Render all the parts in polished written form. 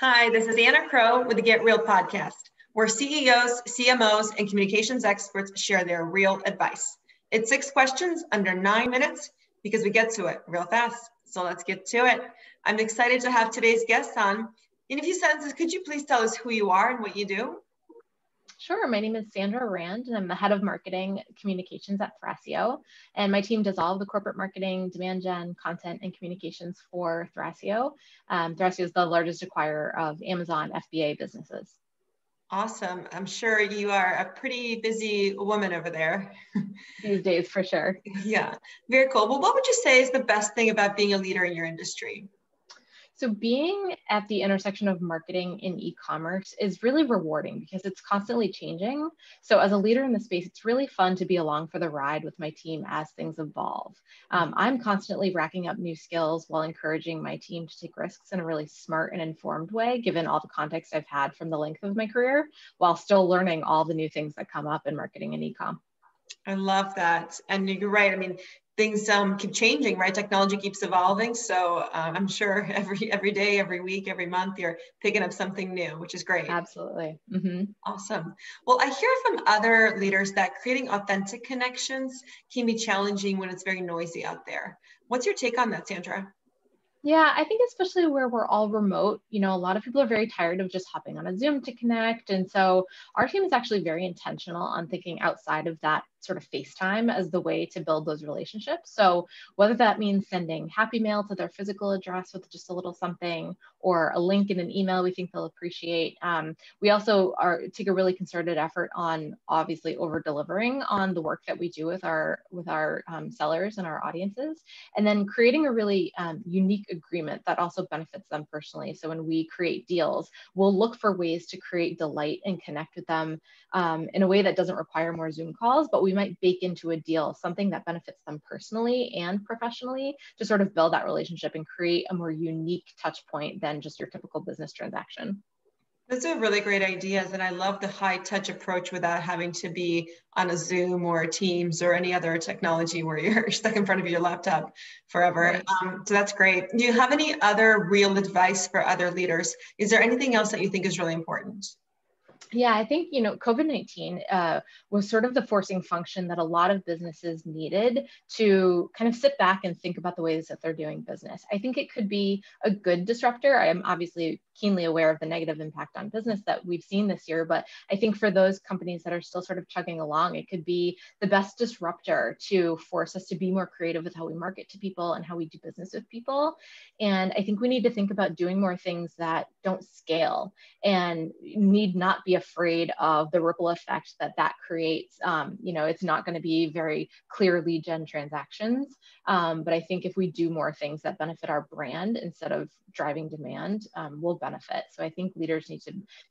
Hi, this is Anna Crowe with the Get Real podcast, where CEOs, CMOs, and communications experts share their real advice. It's 6 questions under 9 minutes because we get to it real fast. So let's get to it. I'm excited to have today's guest on. In a few sentences, could you please tell us who you are and what you do? Sure. My name is Sandra and I'm the head of marketing communications at Thrasio. And my team does all of the corporate marketing, demand gen, content, and communications for Thrasio. Thrasio is the largest acquirer of Amazon FBA businesses. Awesome. I'm sure you are a pretty busy woman over there. These days, for sure. Yeah, very cool. Well, what would you say is the best thing about being a leader in your industry? So being at the intersection of marketing and e-commerce is really rewarding because it's constantly changing. So as a leader in the space, it's really fun to be along for the ride with my team as things evolve. I'm constantly racking up new skills while encouraging my team to take risks in a really smart and informed way, given all the context I've had from the length of my career, while still learning all the new things that come up in marketing and e-com. I love that. And you're right. I mean, things keep changing, right? Technology keeps evolving. So I'm sure every day, every week, every month, you're picking up something new, which is great. Absolutely. Mm-hmm. Awesome. Well, I hear from other leaders that creating authentic connections can be challenging when it's very noisy out there. What's your take on that, Sandra? Yeah, I think especially where we're all remote, a lot of people are very tired of just hopping on a Zoom to connect. And so our team is actually very intentional on thinking outside of that sort of FaceTime as the way to build those relationships. So whether that means sending happy mail to their physical address with just a little something or a link in an email we think they'll appreciate. We also take a really concerted effort on obviously over delivering on the work that we do with our sellers and our audiences, and then creating a really unique agreement that also benefits them personally. So when we create deals, we'll look for ways to create delight and connect with them in a way that doesn't require more Zoom calls, but we might bake into a deal something that benefits them personally and professionally to sort of build that relationship and create a more unique touch point than just your typical business transaction. Those are really great ideas. And I love the high touch approach without having to be on a Zoom or a Teams or any other technology where you're stuck in front of your laptop forever. Right. So that's great. Do you have any other real advice for other leaders? Is there anything else that you think is really important? Yeah, I think, COVID-19 was sort of the forcing function that a lot of businesses needed to kind of sit back and think about the ways that they're doing business. I think it could be a good disruptor. I am obviously keenly aware of the negative impact on business that we've seen this year, but I think for those companies that are still sort of chugging along, it could be the best disruptor to force us to be more creative with how we market to people and how we do business with people. And I think we need to think about doing more things that don't scale and need not be afraid of the ripple effect that creates. It's not going to be very clear lead gen transactions, but I think if we do more things that benefit our brand instead of driving demand, we'll benefit. So I think leaders need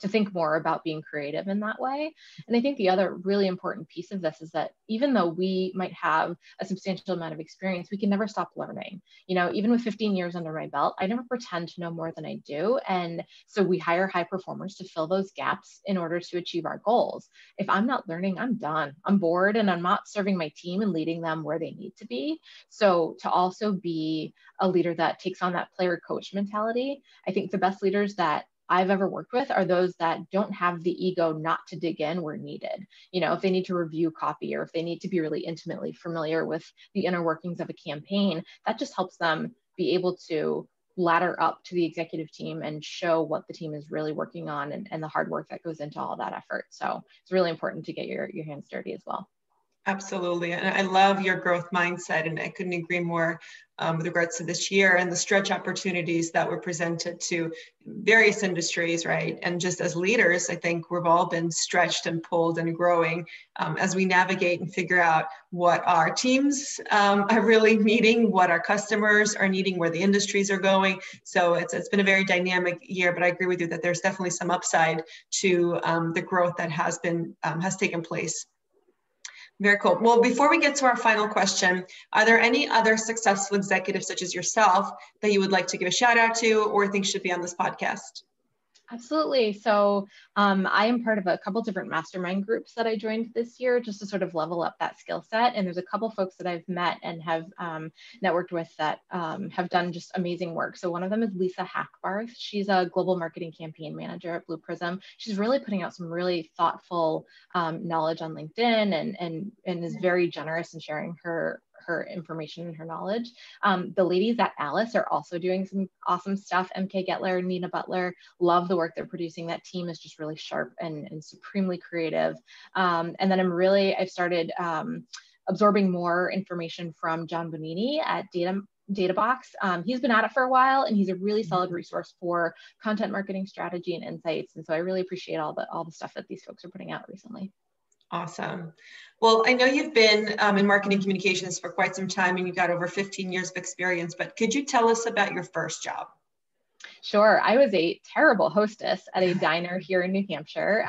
to think more about being creative in that way. And I think the other really important piece of this is that even though we might have a substantial amount of experience, we can never stop learning. Even with 15 years under my belt, I never pretend to know more than I do. And so we hire high performers to fill those gaps in order to achieve our goals. If I'm not learning, I'm done. I'm bored and I'm not serving my team and leading them where they need to be. So to also be a leader that takes on that player coach mentality, I think the best leaders that I've ever worked with are those that don't have the ego not to dig in where needed. If they need to review copy or if they need to be really intimately familiar with the inner workings of a campaign, that just helps them be able to ladder up to the executive team and show what the team is really working on and the hard work that goes into all of that effort. So it's really important to get your hands dirty as well. Absolutely. And I love your growth mindset. And I couldn't agree more with regards to this year and the stretch opportunities that were presented to various industries, right? And just as leaders, I think we've all been stretched and pulled and growing as we navigate and figure out what our teams are really needing, what our customers are needing, where the industries are going. So it's been a very dynamic year, but I agree with you that there's definitely some upside to the growth that has taken place. Very cool. Well, before we get to our final question, are there any other successful executives such as yourself that you would like to give a shout out to or think should be on this podcast? Absolutely. So I am part of a couple different mastermind groups that I joined this year just to sort of level up that skill set. And there's a couple folks that I've met and have networked with that have done just amazing work. So one of them is Lisa Hackbarth. She's a global marketing campaign manager at Blue Prism. She's really putting out some really thoughtful knowledge on LinkedIn and is very generous in sharing her information and her knowledge. The ladies at Alice are also doing some awesome stuff. MK Getler, Nina Butler, love the work they're producing. That team is just really sharp and supremely creative. And then I've started absorbing more information from John Bonini at Databox. He's been at it for a while, and he's a really solid resource for content marketing strategy and insights. And so I really appreciate all the stuff that these folks are putting out recently. Awesome. Well, I know you've been in marketing communications for quite some time, and you've got over 15 years of experience, but could you tell us about your first job? Sure. I was a terrible hostess at a diner here in New Hampshire.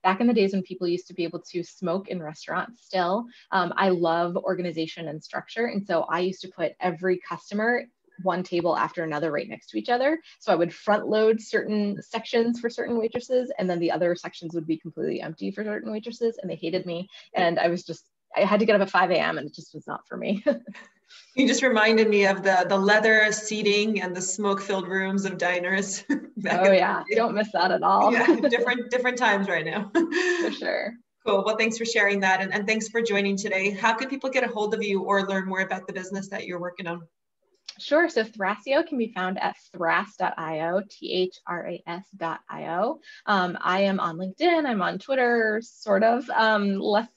Back in the days when people used to be able to smoke in restaurants still, I love organization and structure. And so I used to put every customer one table after another right next to each other. So I would front load certain sections for certain waitresses, and then the other sections would be completely empty for certain waitresses, and they hated me. And I had to get up at 5 a.m. and it just was not for me. You just reminded me of the leather seating and the smoke-filled rooms of diners. Oh yeah, don't miss that at all. Yeah, different times right now. For sure. Cool. Well, thanks for sharing that, and thanks for joining today. How can people get a hold of you or learn more about the business that you're working on? Sure. So Thrasio can be found at thras.io, thras.io. I am on LinkedIn. I'm on Twitter, sort of less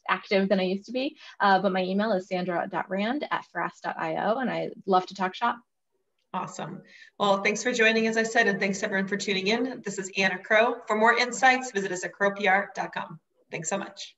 active than I used to be. But my email is sandra.rand@thras.io, and I love to talk shop. Awesome. Well, thanks for joining, as I said, and thanks everyone for tuning in. This is Anna Crowe. For more insights, visit us at crowepr.com. Thanks so much.